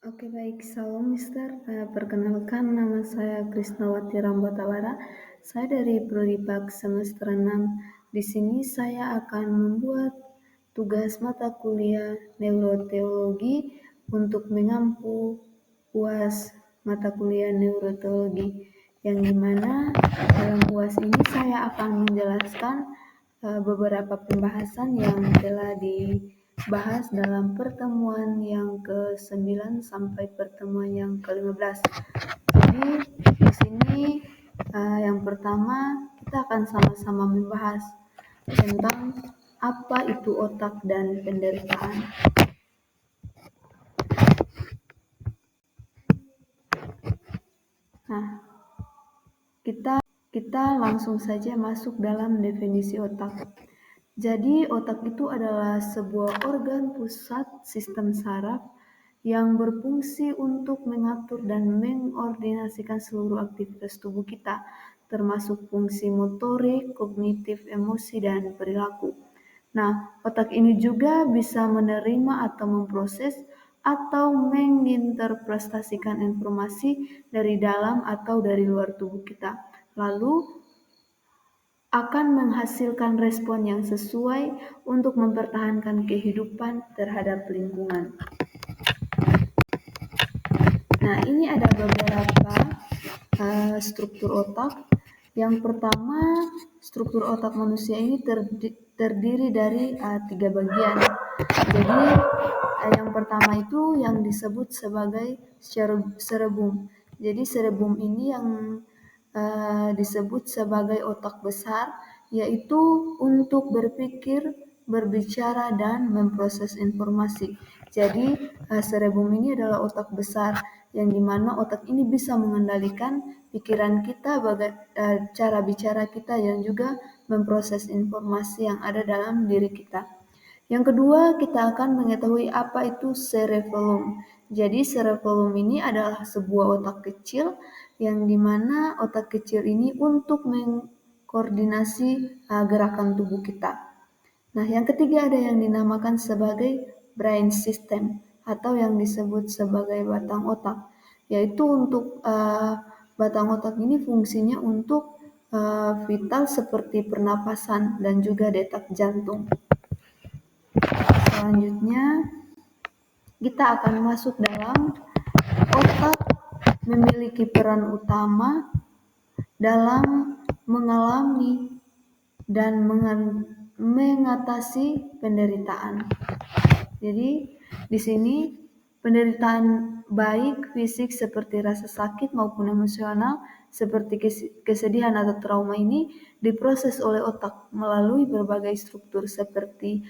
Oke baik, Salam Mister. Perkenalkan nama saya Krisnawati Rambotawara. Saya dari Prodi Pak semester 6. Di sini saya akan membuat tugas mata kuliah neuroteologi untuk mengampu UAS mata kuliah neuroteologi. Yang dimana dalam UAS ini saya akan menjelaskan beberapa pembahasan yang telah dibahas dalam pertemuan yang ke-9 sampai pertemuan yang ke-15. Jadi di sini yang pertama kita akan sama-sama membahas tentang apa itu otak dan penderitaan. Nah, kita langsung saja masuk dalam definisi otak. Jadi, otak itu adalah sebuah organ pusat sistem saraf yang berfungsi untuk mengatur dan mengordinasikan seluruh aktivitas tubuh kita, termasuk fungsi motorik, kognitif, emosi, dan perilaku. Nah, otak ini juga bisa menerima atau memproses atau menginterpretasikan informasi dari dalam atau dari luar tubuh kita. Lalu akan menghasilkan respon yang sesuai untuk mempertahankan kehidupan terhadap lingkungan. Nah, ini ada beberapa struktur otak. Yang pertama, struktur otak manusia ini terdiri dari 3 bagian. Jadi, yang pertama itu yang disebut sebagai cerebum. Jadi, cerebum ini yang disebut sebagai otak besar, yaitu untuk berpikir, berbicara, dan memproses informasi. Jadi, cerebum ini adalah otak besar, yang dimana otak ini bisa mengendalikan pikiran kita, cara bicara kita, yang juga memproses informasi yang ada dalam diri kita. Yang kedua, kita akan mengetahui apa itu cerebellum. Jadi cerebellum ini adalah sebuah otak kecil yang dimana otak kecil ini untuk mengkoordinasi gerakan tubuh kita. Nah, yang ketiga ada yang dinamakan sebagai brain system atau yang disebut sebagai batang otak, yaitu untuk batang otak ini fungsinya untuk vital seperti pernapasan dan juga detak jantung. Selanjutnya kita akan masuk dalam otak memiliki peran utama dalam mengalami dan mengatasi penderitaan. Jadi di sini penderitaan baik fisik seperti rasa sakit maupun emosional seperti kesedihan atau trauma ini diproses oleh otak melalui berbagai struktur seperti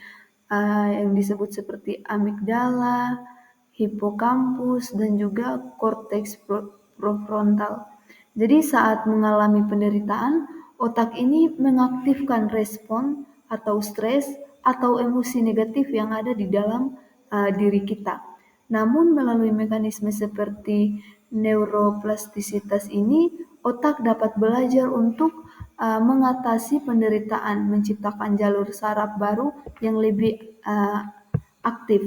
yang disebut seperti amigdala, hipokampus, dan juga korteks prefrontal. Jadi saat mengalami penderitaan, otak ini mengaktifkan respon atau stres atau emosi negatif yang ada di dalam diri kita. Namun melalui mekanisme seperti neuroplastisitas ini, otak dapat belajar untuk mengatasi penderitaan, menciptakan jalur saraf baru yang lebih aktif,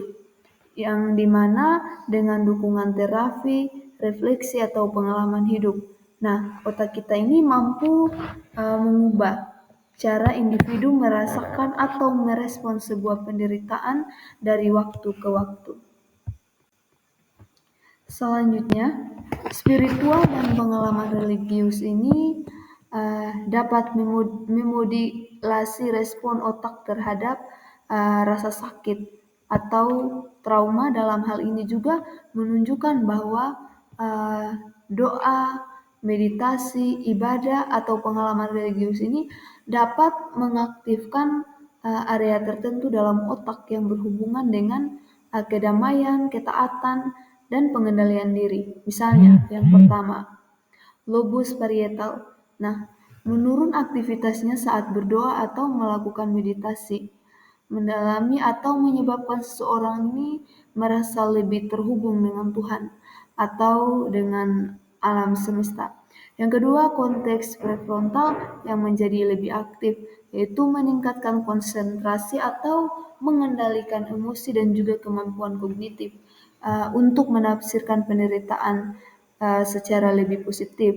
yang dimana dengan dukungan terapi, refleksi atau pengalaman hidup. Nah, otak kita ini mampu mengubah cara individu merasakan atau merespon sebuah penderitaan dari waktu ke waktu. Selanjutnya, spiritual dan pengalaman religius ini dapat memodulasi respon otak terhadap rasa sakit atau trauma. Dalam hal ini juga menunjukkan bahwa doa, meditasi, ibadah, atau pengalaman religius ini dapat mengaktifkan area tertentu dalam otak yang berhubungan dengan kedamaian, ketaatan, dan pengendalian diri. Misalnya, yang pertama, lobus parietal. Nah, menurun aktivitasnya saat berdoa atau melakukan meditasi, mendalami atau menyebabkan seseorang ini merasa lebih terhubung dengan Tuhan atau dengan alam semesta. Yang kedua, konteks prefrontal yang menjadi lebih aktif, yaitu meningkatkan konsentrasi atau mengendalikan emosi dan juga kemampuan kognitif. untuk menafsirkan penderitaan secara lebih positif.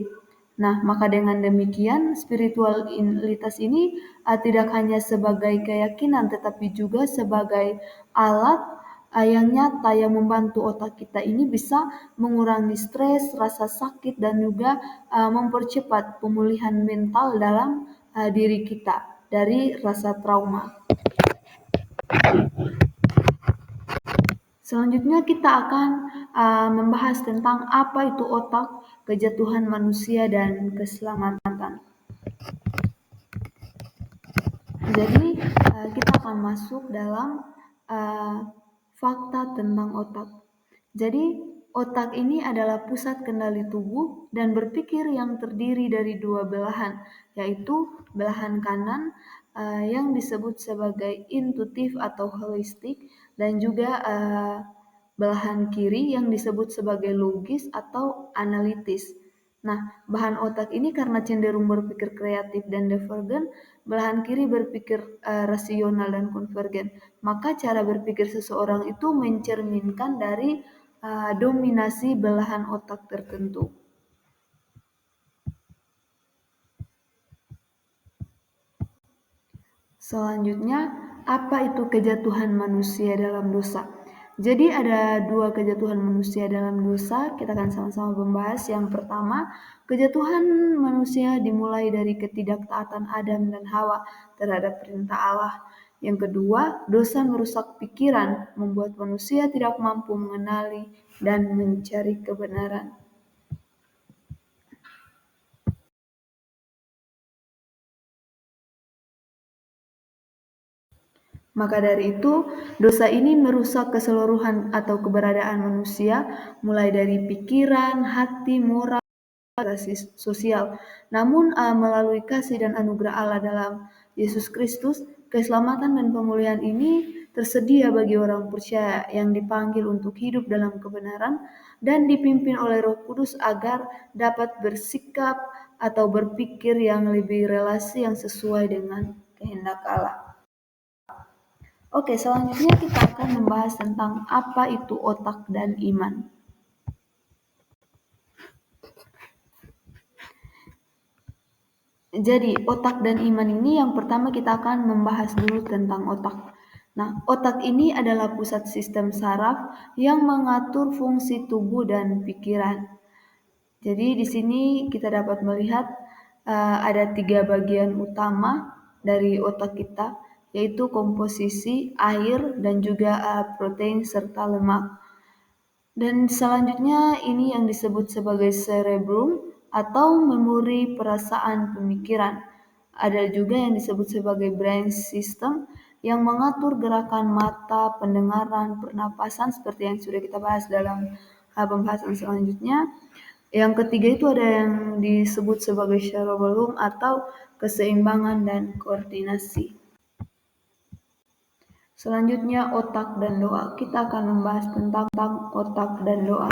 Nah, maka dengan demikian spiritualitas ini tidak hanya sebagai keyakinan tetapi juga sebagai alat yang nyata yang membantu otak kita ini bisa mengurangi stres, rasa sakit dan juga mempercepat pemulihan mental dalam diri kita dari rasa trauma. Selanjutnya kita akan membahas tentang apa itu otak, kejatuhan manusia dan keselamatan. Jadi kita akan masuk dalam fakta tentang otak. Jadi otak ini adalah pusat kendali tubuh dan berpikir yang terdiri dari dua belahan, yaitu belahan kanan yang disebut sebagai intuitif atau holistik dan juga belahan kiri yang disebut sebagai logis atau analitis. Nah, bahan otak ini karena cenderung berpikir kreatif dan divergen, belahan kiri berpikir rasional dan konvergen. Maka cara berpikir seseorang itu mencerminkan dari dominasi belahan otak tertentu. Selanjutnya, apa itu kejatuhan manusia dalam dosa? Jadi ada dua kejatuhan manusia dalam dosa, kita akan sama-sama membahas. Yang pertama, kejatuhan manusia dimulai dari ketidaktaatan Adam dan Hawa terhadap perintah Allah. Yang kedua, dosa merusak pikiran, membuat manusia tidak mampu mengenali dan mencari kebenaran. Maka dari itu, dosa ini merusak keseluruhan atau keberadaan manusia, mulai dari pikiran, hati, moral, sosial. Namun melalui kasih dan anugerah Allah dalam Yesus Kristus, keselamatan dan pemulihan ini tersedia bagi orang percaya yang dipanggil untuk hidup dalam kebenaran dan dipimpin oleh Roh Kudus agar dapat bersikap atau berpikir yang lebih relasi yang sesuai dengan kehendak Allah. Oke, selanjutnya kita akan membahas tentang apa itu otak dan iman. Jadi, otak dan iman ini yang pertama kita akan membahas dulu tentang otak. Nah, otak ini adalah pusat sistem saraf yang mengatur fungsi tubuh dan pikiran. Jadi, di sini kita dapat melihat ada 3 bagian utama dari otak kita, yaitu komposisi, air, dan juga protein serta lemak. Dan selanjutnya ini yang disebut sebagai cerebrum atau memori perasaan pemikiran. Ada juga yang disebut sebagai brain system yang mengatur gerakan mata, pendengaran, pernapasan seperti yang sudah kita bahas dalam pembahasan selanjutnya. Yang ketiga itu ada yang disebut sebagai cerebellum atau keseimbangan dan koordinasi. Selanjutnya otak dan doa. Kita akan membahas tentang otak dan doa.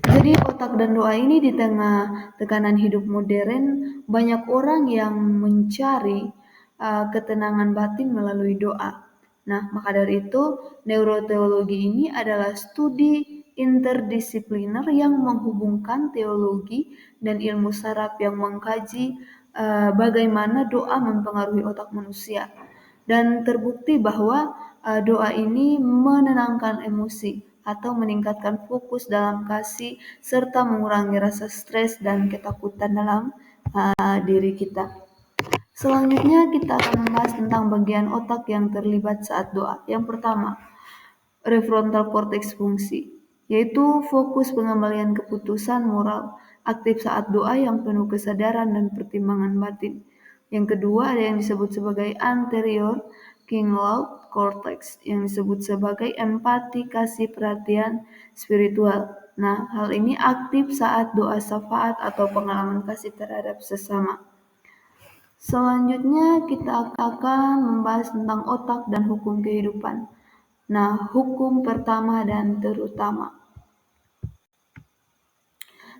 Jadi otak dan doa ini di tengah tekanan hidup modern, banyak orang yang mencari ketenangan batin melalui doa. Nah, maka dari itu neuroteologi ini adalah studi interdisipliner yang menghubungkan teologi dan ilmu saraf yang mengkaji bagaimana doa mempengaruhi otak manusia. Dan terbukti bahwa doa ini menenangkan emosi atau meningkatkan fokus dalam kasih serta mengurangi rasa stres dan ketakutan dalam diri kita. Selanjutnya kita akan membahas tentang bagian otak yang terlibat saat doa. Yang pertama, prefrontal cortex fungsi, yaitu fokus pengembalian keputusan moral aktif saat doa yang penuh kesadaran dan pertimbangan batin. Yang kedua ada yang disebut sebagai anterior cingulate cortex yang disebut sebagai empati, kasih, perhatian spiritual. Nah, hal ini aktif saat doa syafaat atau pengalaman kasih terhadap sesama. Selanjutnya kita akan membahas tentang otak dan hukum kehidupan. Nah, hukum pertama dan terutama.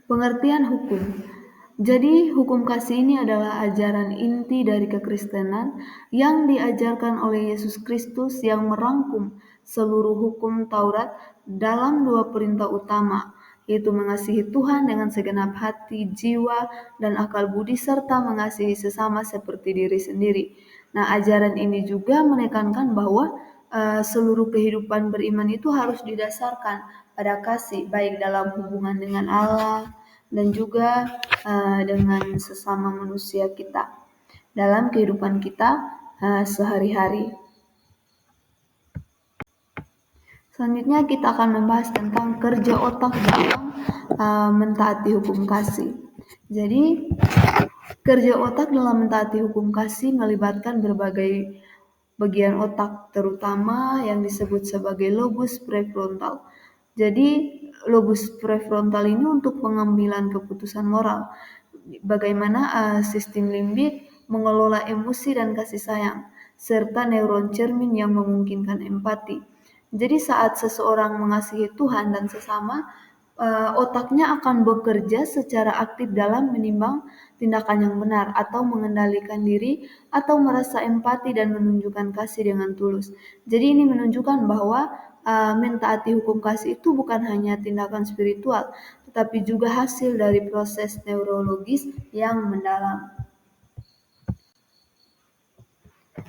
Pengertian hukum. Jadi, hukum kasih ini adalah ajaran inti dari kekristenan yang diajarkan oleh Yesus Kristus yang merangkum seluruh hukum Taurat dalam 2 perintah utama, yaitu mengasihi Tuhan dengan segenap hati, jiwa, dan akal budi, serta mengasihi sesama seperti diri sendiri. Nah, ajaran ini juga menekankan bahwa seluruh kehidupan beriman itu harus didasarkan pada kasih, baik dalam hubungan dengan Allah dan juga dengan sesama manusia kita dalam kehidupan kita sehari-hari. Selanjutnya kita akan membahas tentang kerja otak dalam mentaati hukum kasih. Jadi, kerja otak dalam mentaati hukum kasih melibatkan berbagai bagian otak, terutama yang disebut sebagai lobus prefrontal. Jadi, lobus prefrontal ini untuk pengambilan keputusan moral. Bagaimana sistem limbik mengelola emosi dan kasih sayang, serta neuron cermin yang memungkinkan empati. Jadi saat seseorang mengasihi Tuhan dan sesama, otaknya akan bekerja secara aktif dalam menimbang tindakan yang benar atau mengendalikan diri atau merasa empati dan menunjukkan kasih dengan tulus. Jadi ini menunjukkan bahwa mentaati hukum kasih itu bukan hanya tindakan spiritual, tetapi juga hasil dari proses neurologis yang mendalam.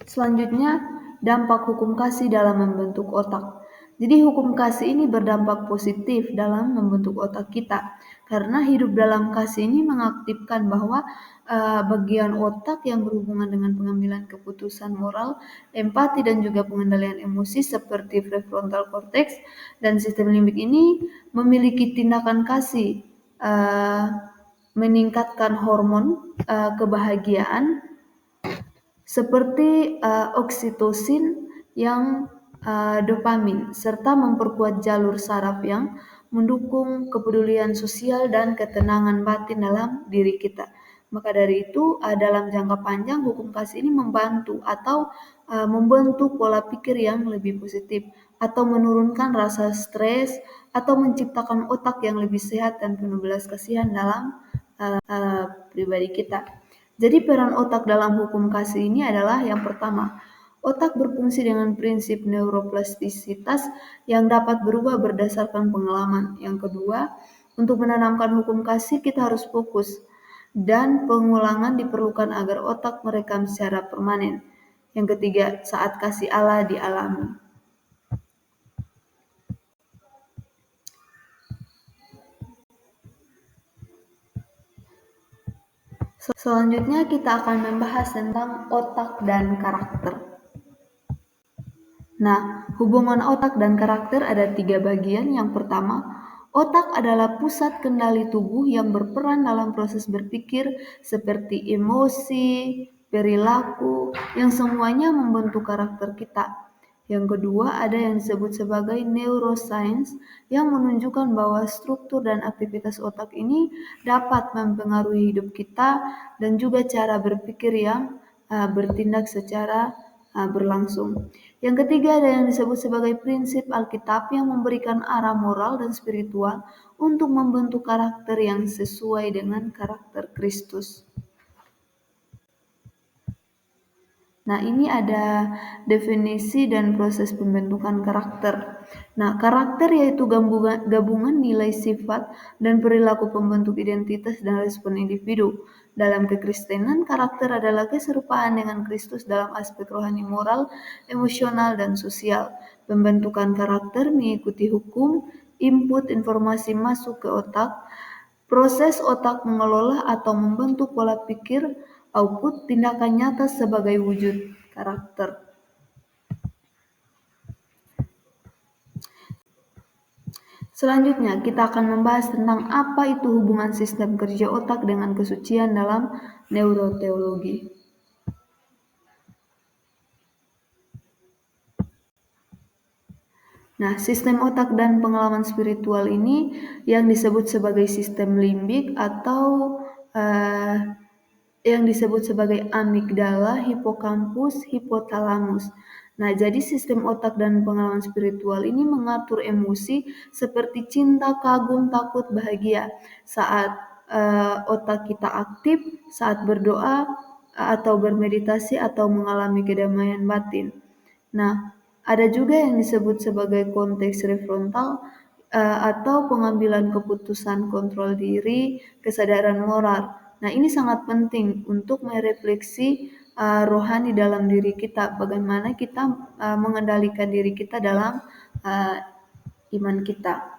Selanjutnya, dampak hukum kasih dalam membentuk otak. Jadi hukum kasih ini berdampak positif dalam membentuk otak kita, karena hidup dalam kasih ini mengaktifkan bahwa bagian otak yang berhubungan dengan pengambilan keputusan moral, empati, dan juga pengendalian emosi seperti prefrontal cortex dan sistem limbik ini memiliki tindakan kasih, meningkatkan hormon kebahagiaan seperti oksitosin yang dopamin, serta memperkuat jalur saraf yang mendukung kepedulian sosial dan ketenangan batin dalam diri kita. Maka dari itu, dalam jangka panjang hukum kasih ini membantu atau membentuk pola pikir yang lebih positif, atau menurunkan rasa stres, atau menciptakan otak yang lebih sehat dan penuh belas kasihan dalam pribadi kita. Jadi peran otak dalam hukum kasih ini adalah yang pertama, otak berfungsi dengan prinsip neuroplastisitas yang dapat berubah berdasarkan pengalaman. Yang kedua, untuk menanamkan hukum kasih kita harus fokus dan pengulangan diperlukan agar otak merekam secara permanen. Yang ketiga, saat kasih Allah dialami. Selanjutnya kita akan membahas tentang otak dan karakter. Nah, hubungan otak dan karakter ada 3 bagian. Yang pertama, otak adalah pusat kendali tubuh yang berperan dalam proses berpikir seperti emosi, perilaku, yang semuanya membentuk karakter kita. Yang kedua, ada yang disebut sebagai neuroscience yang menunjukkan bahwa struktur dan aktivitas otak ini dapat mempengaruhi hidup kita dan juga cara berpikir yang bertindak secara berlangsung. Yang ketiga, ada yang disebut sebagai prinsip Alkitab yang memberikan arah moral dan spiritual untuk membentuk karakter yang sesuai dengan karakter Kristus. Nah, ini ada definisi dan proses pembentukan karakter. Nah, karakter yaitu gabungan nilai sifat dan perilaku pembentuk identitas dan respon individu. Dalam kekristenan, karakter adalah keserupaan dengan Kristus dalam aspek rohani, moral, emosional, dan sosial. Pembentukan karakter mengikuti hukum, input informasi masuk ke otak, proses otak mengelola atau membentuk pola pikir, output tindakan nyata sebagai wujud karakter. Selanjutnya, kita akan membahas tentang apa itu hubungan sistem kerja otak dengan kesucian dalam neuroteologi. Nah, sistem otak dan pengalaman spiritual ini yang disebut sebagai sistem limbik atau yang disebut sebagai amigdala, hipokampus, hipotalamus. Nah, jadi sistem otak dan pengalaman spiritual ini mengatur emosi seperti cinta, kagum, takut, bahagia. Saat otak kita aktif, saat berdoa atau bermeditasi atau mengalami kedamaian batin. Nah, Ada juga yang disebut sebagai konteks prefrontal atau pengambilan keputusan, kontrol diri, kesadaran moral. Nah, ini sangat penting untuk merefleksi rohani dalam diri kita, bagaimana kita mengendalikan diri kita dalam iman kita.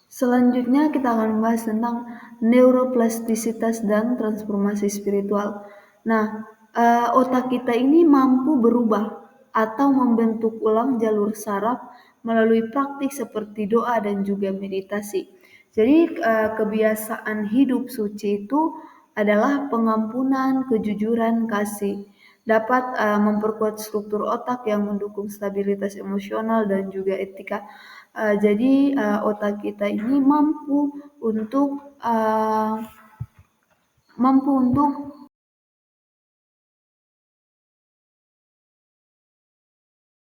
Selanjutnya kita akan membahas tentang neuroplastisitas dan transformasi spiritual. Nah, otak kita ini mampu berubah atau membentuk ulang jalur saraf melalui praktik seperti doa dan juga meditasi. Jadi kebiasaan hidup suci itu adalah pengampunan, kejujuran, kasih. Dapat memperkuat struktur otak yang mendukung stabilitas emosional dan juga etika. Jadi otak kita ini mampu untuk